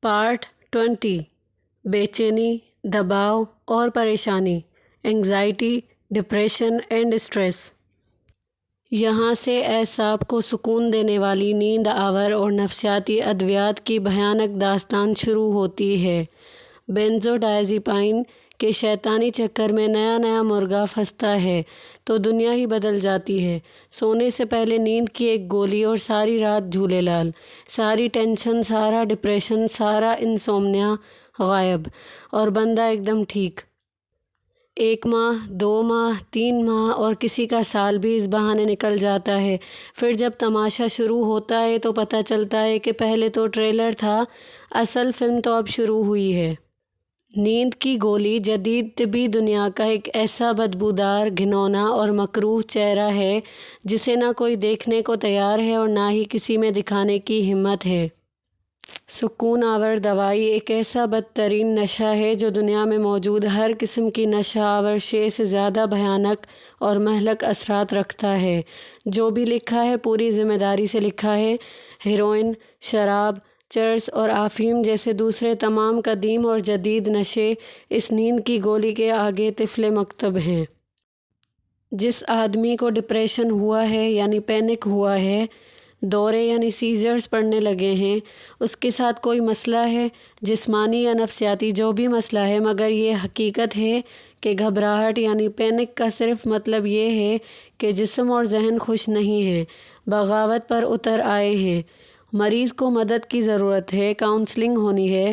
Part 20 بے چینی، دباؤ اور پریشانی، انگزائٹی، ڈپریشن اینڈ اسٹریس۔ یہاں سے اعصاب کو سکون دینے والی نیند آور اور نفسیاتی ادویات کی بھیانک داستان شروع ہوتی ہے۔ بینزوڈائزیپائن کے شیطانی چکر میں نیا مرغا پھنستا ہے تو دنیا ہی بدل جاتی ہے۔ سونے سے پہلے نیند کی ایک گولی اور ساری رات جھولے لال، ساری ٹینشن، سارا ڈپریشن، سارا انسومنیا غائب، اور بندہ ایک دم ٹھیک۔ 1 ماہ، 2 ماہ، 3 ماہ اور کسی کا سال بھی اس بہانے نکل جاتا ہے۔ پھر جب تماشا شروع ہوتا ہے تو پتہ چلتا ہے کہ پہلے تو ٹریلر تھا، اصل فلم تو اب شروع ہوئی ہے۔ نیند کی گولی جدید طبی دنیا کا ایک ایسا بدبودار، گھناؤنا اور مکروہ چہرہ ہے جسے نہ کوئی دیکھنے کو تیار ہے اور نہ ہی کسی میں دکھانے کی ہمت ہے۔ سکون آور دوائی ایک ایسا بدترین نشہ ہے جو دنیا میں موجود ہر قسم کی نشہ آور شے سے زیادہ بھیانک اور مہلک اثرات رکھتا ہے۔ جو بھی لکھا ہے پوری ذمہ داری سے لکھا ہے۔ ہیروئن، شراب، چرس اور افیم جیسے دوسرے تمام قدیم اور جدید نشے اس نیند کی گولی کے آگے طفل مکتب ہیں۔ جس آدمی کو ڈپریشن ہوا ہے یعنی پینک ہوا ہے، دورے یعنی سیزرز پڑنے لگے ہیں، اس کے ساتھ کوئی مسئلہ ہے، جسمانی یا نفسیاتی، جو بھی مسئلہ ہے، مگر یہ حقیقت ہے کہ گھبراہٹ یعنی پینک کا صرف مطلب یہ ہے کہ جسم اور ذہن خوش نہیں ہیں، بغاوت پر اتر آئے ہیں۔ مریض کو مدد کی ضرورت ہے، کاؤنسلنگ ہونی ہے،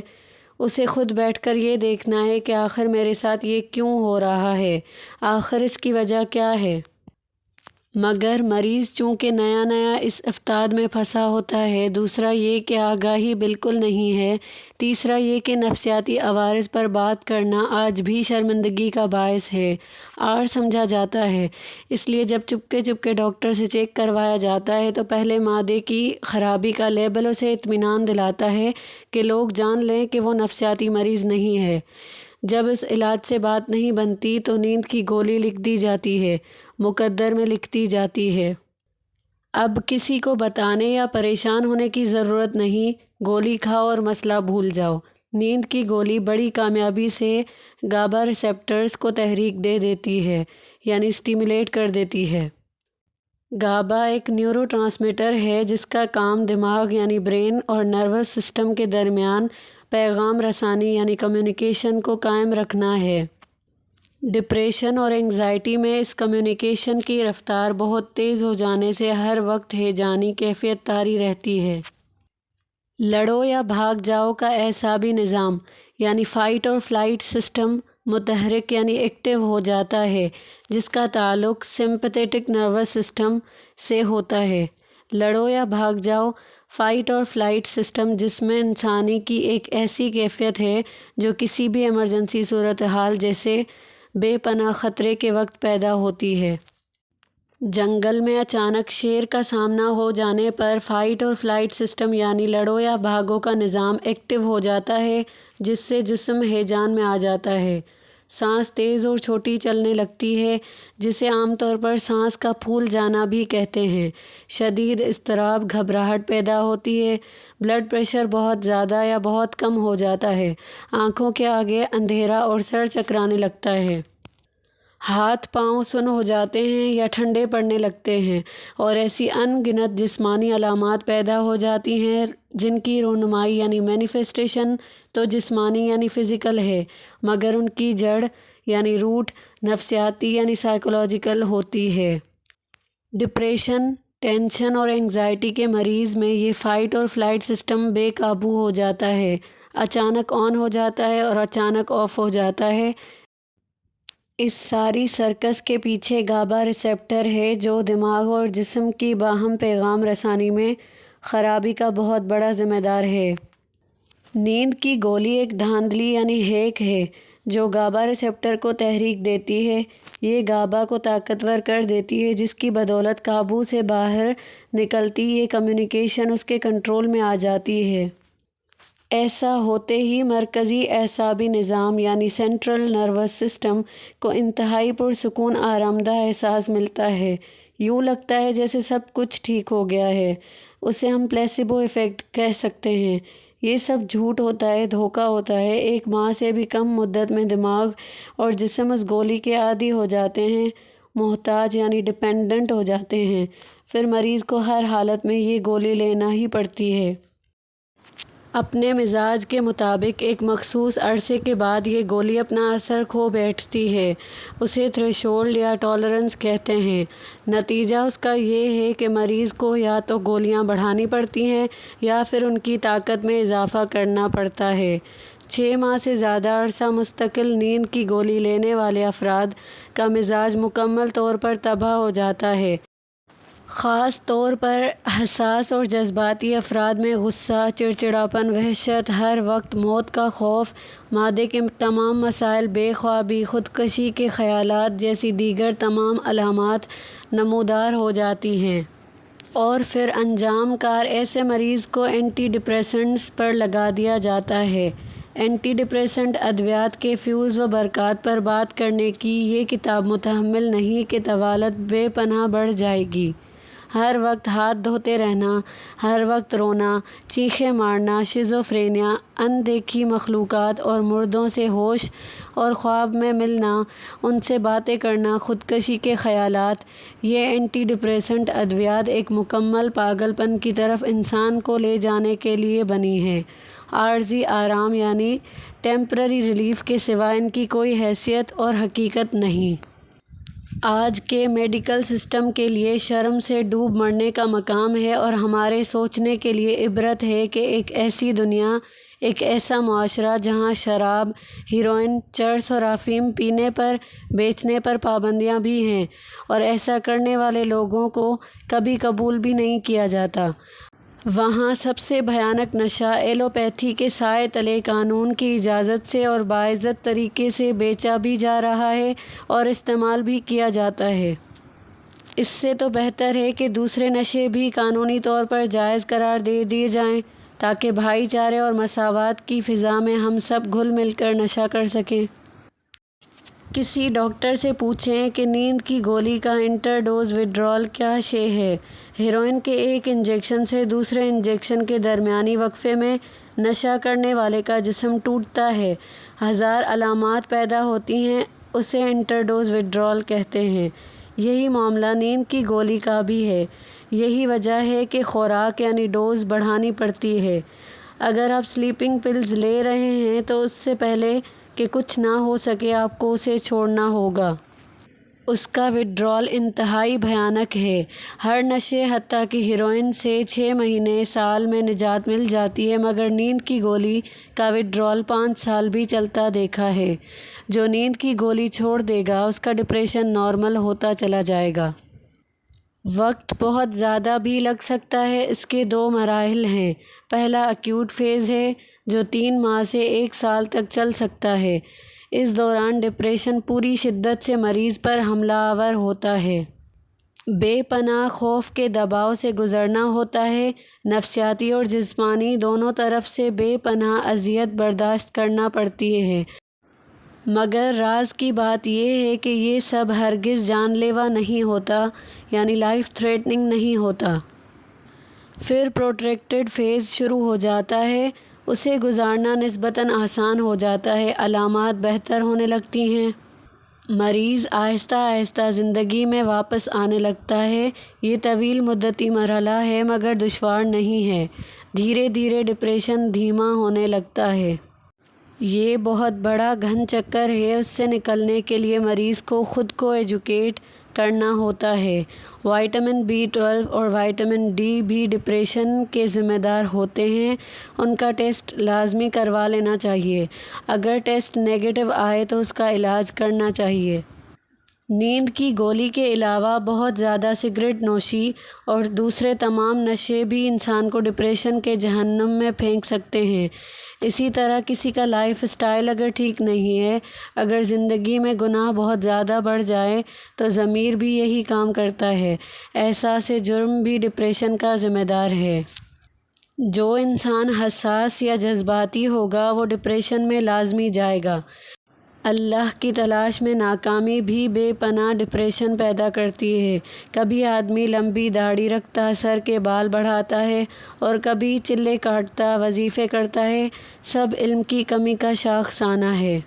اسے خود بیٹھ کر یہ دیکھنا ہے کہ آخر میرے ساتھ یہ کیوں ہو رہا ہے، آخر اس کی وجہ کیا ہے۔ مگر مریض چونکہ نیا اس افتاد میں پھنسا ہوتا ہے، دوسرا یہ کہ آگاہی بالکل نہیں ہے، تیسرا یہ کہ نفسیاتی عوارض پر بات کرنا آج بھی شرمندگی کا باعث ہے، آڑ سمجھا جاتا ہے۔ اس لیے جب چپکے ڈاکٹر سے چیک کروایا جاتا ہے تو پہلے معدے کی خرابی کا لیبل اسے اطمینان دلاتا ہے کہ لوگ جان لیں کہ وہ نفسیاتی مریض نہیں ہے۔ جب اس علاج سے بات نہیں بنتی تو نیند کی گولی لکھ دی جاتی ہے، مقدر میں لکھ دی جاتی ہے۔ اب کسی کو بتانے یا پریشان ہونے کی ضرورت نہیں، گولی کھاؤ اور مسئلہ بھول جاؤ۔ نیند کی گولی بڑی کامیابی سے گابا ریسیپٹرز کو تحریک دے دیتی ہے، یعنی سٹیمولیٹ کر دیتی ہے۔ گابا ایک نیورو ٹرانسمیٹر ہے جس کا کام دماغ یعنی برین اور نروس سسٹم کے درمیان پیغام رسانی یعنی کمیونیکیشن کو قائم رکھنا ہے۔ ڈپریشن اور انگزائٹی میں اس کمیونیکیشن کی رفتار بہت تیز ہو جانے سے ہر وقت ہیجانی کیفیت طاری رہتی ہے۔ لڑو یا بھاگ جاؤ کا اعصابی نظام یعنی فائٹ اور فلائٹ سسٹم متحرک یعنی ایکٹیو ہو جاتا ہے، جس کا تعلق سمپیتھیٹک نروس سسٹم سے ہوتا ہے۔ لڑو یا بھاگ جاؤ، فائٹ اور فلائٹ سسٹم جسم انسانی کی ایک ایسی کیفیت ہے جو کسی بھی ایمرجنسی صورتحال جیسے بے پناہ خطرے کے وقت پیدا ہوتی ہے۔ جنگل میں اچانک شیر کا سامنا ہو جانے پر فائٹ اور فلائٹ سسٹم یعنی لڑو یا بھاگو کا نظام ایکٹیو ہو جاتا ہے، جس سے جسم ہیجان میں آ جاتا ہے۔ سانس تیز اور چھوٹی چلنے لگتی ہے، جسے عام طور پر سانس کا پھول جانا بھی کہتے ہیں۔ شدید اضطراب، گھبراہٹ پیدا ہوتی ہے، بلڈ پریشر بہت زیادہ یا بہت کم ہو جاتا ہے، آنکھوں کے آگے اندھیرا اور سر چکرانے لگتا ہے۔ ہاتھ پاؤں سن ہو جاتے ہیں یا ٹھنڈے پڑنے لگتے ہیں، اور ایسی ان گنت جسمانی علامات پیدا ہو جاتی ہیں جن کی رونمائی یعنی مینیفیسٹیشن تو جسمانی یعنی فزیکل ہے، مگر ان کی جڑ یعنی روٹ نفسیاتی یعنی سائیکولوجیکل ہوتی ہے۔ ڈپریشن، ٹینشن اور انگزائٹی کے مریض میں یہ فائٹ اور فلائٹ سسٹم بے قابو ہو جاتا ہے، اچانک آن ہو جاتا ہے اور اچانک آف ہو جاتا ہے۔ اس ساری سرکس کے پیچھے گابا ریسیپٹر ہے جو دماغ اور جسم کی باہم پیغام رسانی میں خرابی کا بہت بڑا ذمہ دار ہے۔ نیند کی گولی ایک دھاندلی یعنی ہیک ہے جو گابا ریسیپٹر کو تحریک دیتی ہے، یہ گابا کو طاقتور کر دیتی ہے، جس کی بدولت قابو سے باہر نکلتی یہ کمیونیکیشن اس کے کنٹرول میں آ جاتی ہے۔ ایسا ہوتے ہی مرکزی اعصابی نظام یعنی سینٹرل نروس سسٹم کو انتہائی پرسکون آرامدہ احساس ملتا ہے، یوں لگتا ہے جیسے سب کچھ ٹھیک ہو گیا ہے۔ اسے ہم پلیسیبو ایفیکٹ کہہ سکتے ہیں۔ یہ سب جھوٹ ہوتا ہے، دھوکہ ہوتا ہے۔ 1 ماہ سے بھی کم مدت میں دماغ اور جسم اس گولی کے عادی ہو جاتے ہیں، محتاج یعنی ڈپینڈنٹ ہو جاتے ہیں۔ پھر مریض کو ہر حالت میں یہ گولی لینا ہی پڑتی ہے۔ اپنے مزاج کے مطابق ایک مخصوص عرصے کے بعد یہ گولی اپنا اثر کھو بیٹھتی ہے۔ اسے تھریشولڈ یا ٹالرنس کہتے ہیں۔ نتیجہ اس کا یہ ہے کہ مریض کو یا تو گولیاں بڑھانی پڑتی ہیں یا پھر ان کی طاقت میں اضافہ کرنا پڑتا ہے۔ 6 ماہ سے زیادہ عرصہ مستقل نیند کی گولی لینے والے افراد کا مزاج مکمل طور پر تباہ ہو جاتا ہے۔ خاص طور پر حساس اور جذباتی افراد میں غصہ، چڑچڑاپن، وحشت، ہر وقت موت کا خوف، معدے کے تمام مسائل، بے خوابی، خودکشی کے خیالات جیسی دیگر تمام علامات نمودار ہو جاتی ہیں۔ اور پھر انجام کار ایسے مریض کو اینٹی ڈپریسنٹس پر لگا دیا جاتا ہے۔ اینٹی ڈپریسنٹ ادویات کے فیوز و برکات پر بات کرنے کی یہ کتاب متحمل نہیں کہ طوالت بے پناہ بڑھ جائے گی۔ ہر وقت ہاتھ دھوتے رہنا، ہر وقت رونا، چیخیں مارنا، شیزوفرینیا، ان دیکھی مخلوقات اور مردوں سے ہوش اور خواب میں ملنا، ان سے باتیں کرنا، خودکشی کے خیالات، یہ اینٹی ڈپریسنٹ ادویات ایک مکمل پاگل پن کی طرف انسان کو لے جانے کے لیے بنی ہیں۔ عارضی آرام یعنی ٹیمپرری ریلیف کے سوا ان کی کوئی حیثیت اور حقیقت نہیں۔ آج کے میڈیکل سسٹم کے لیے شرم سے ڈوب مرنے کا مقام ہے اور ہمارے سوچنے کے لیے عبرت ہے کہ ایک ایسی دنیا، ایک ایسا معاشرہ جہاں شراب، ہیروئن، چرس اور افیم پینے پر، بیچنے پر پابندیاں بھی ہیں اور ایسا کرنے والے لوگوں کو کبھی قبول بھی نہیں کیا جاتا، وہاں سب سے بھیانک نشہ ایلوپیتھی کے سائے تلے قانون کی اجازت سے اور باعزت طریقے سے بیچا بھی جا رہا ہے اور استعمال بھی کیا جاتا ہے۔ اس سے تو بہتر ہے کہ دوسرے نشے بھی قانونی طور پر جائز قرار دے دیے جائیں تاکہ بھائی چارے اور مساوات کی فضا میں ہم سب گھل مل کر نشہ کر سکیں۔ کسی ڈاکٹر سے پوچھیں کہ نیند کی گولی کا انٹر ڈوز وڈرال کیا شے ہے۔ ہیروئن کے ایک انجیکشن سے دوسرے انجیکشن کے درمیانی وقفے میں نشہ کرنے والے کا جسم ٹوٹتا ہے، 1000 علامات پیدا ہوتی ہیں، اسے انٹر ڈوز وڈرال کہتے ہیں۔ یہی معاملہ نیند کی گولی کا بھی ہے۔ یہی وجہ ہے کہ خوراک یعنی ڈوز بڑھانی پڑتی ہے۔ اگر آپ سلیپنگ پلز لے رہے ہیں تو اس سے پہلے کہ کچھ نہ ہو سکے آپ کو اسے چھوڑنا ہوگا۔ اس کا وڈرال انتہائی بھیانک ہے۔ ہر نشے حتیٰ کہ ہیروئن سے 6 مہینے، سال میں نجات مل جاتی ہے، مگر نیند کی گولی کا وڈرال 5 سال بھی چلتا دیکھا ہے۔ جو نیند کی گولی چھوڑ دے گا اس کا ڈپریشن نارمل ہوتا چلا جائے گا۔ وقت بہت زیادہ بھی لگ سکتا ہے۔ اس کے 2 مراحل ہیں۔ پہلا ایکیوٹ فیز ہے جو 3 ماہ سے 1 سال تک چل سکتا ہے۔ اس دوران ڈپریشن پوری شدت سے مریض پر حملہ آور ہوتا ہے۔ بے پناہ خوف کے دباؤ سے گزرنا ہوتا ہے، نفسیاتی اور جسمانی دونوں طرف سے بے پناہ اذیت برداشت کرنا پڑتی ہے۔ مگر راز کی بات یہ ہے کہ یہ سب ہرگز جان لیوا نہیں ہوتا، یعنی لائف تھریٹننگ نہیں ہوتا۔ پھر پروٹریکٹڈ فیز شروع ہو جاتا ہے، اسے گزارنا نسبتاً آسان ہو جاتا ہے، علامات بہتر ہونے لگتی ہیں، مریض آہستہ آہستہ زندگی میں واپس آنے لگتا ہے۔ یہ طویل مدتی مرحلہ ہے مگر دشوار نہیں ہے۔ دھیرے دھیرے ڈپریشن دھیما ہونے لگتا ہے۔ یہ بہت بڑا گھن چکر ہے۔ اس سے نکلنے کے لیے مریض کو خود کو ایجوکیٹ کرنا ہوتا ہے۔ وائٹامن B12 اور وائٹامن D بھی ڈپریشن کے ذمہ دار ہوتے ہیں۔ ان کا ٹیسٹ لازمی کروا لینا چاہیے۔ اگر ٹیسٹ نیگیٹو آئے تو اس کا علاج کرنا چاہیے۔ نیند کی گولی کے علاوہ بہت زیادہ سگریٹ نوشی اور دوسرے تمام نشے بھی انسان کو ڈپریشن کے جہنم میں پھینک سکتے ہیں۔ اسی طرح کسی کا لائف اسٹائل اگر ٹھیک نہیں ہے، اگر زندگی میں گناہ بہت زیادہ بڑھ جائے تو ضمیر بھی یہی کام کرتا ہے، احساس جرم بھی ڈپریشن کا ذمہ دار ہے۔ جو انسان حساس یا جذباتی ہوگا وہ ڈپریشن میں لازمی جائے گا۔ اللہ کی تلاش میں ناکامی بھی بے پناہ ڈپریشن پیدا کرتی ہے۔ کبھی آدمی لمبی داڑھی رکھتا، سر کے بال بڑھاتا ہے اور کبھی چلے کاٹتا، وظیفے کرتا ہے۔ سب علم کی کمی کا شاخسانہ ہے۔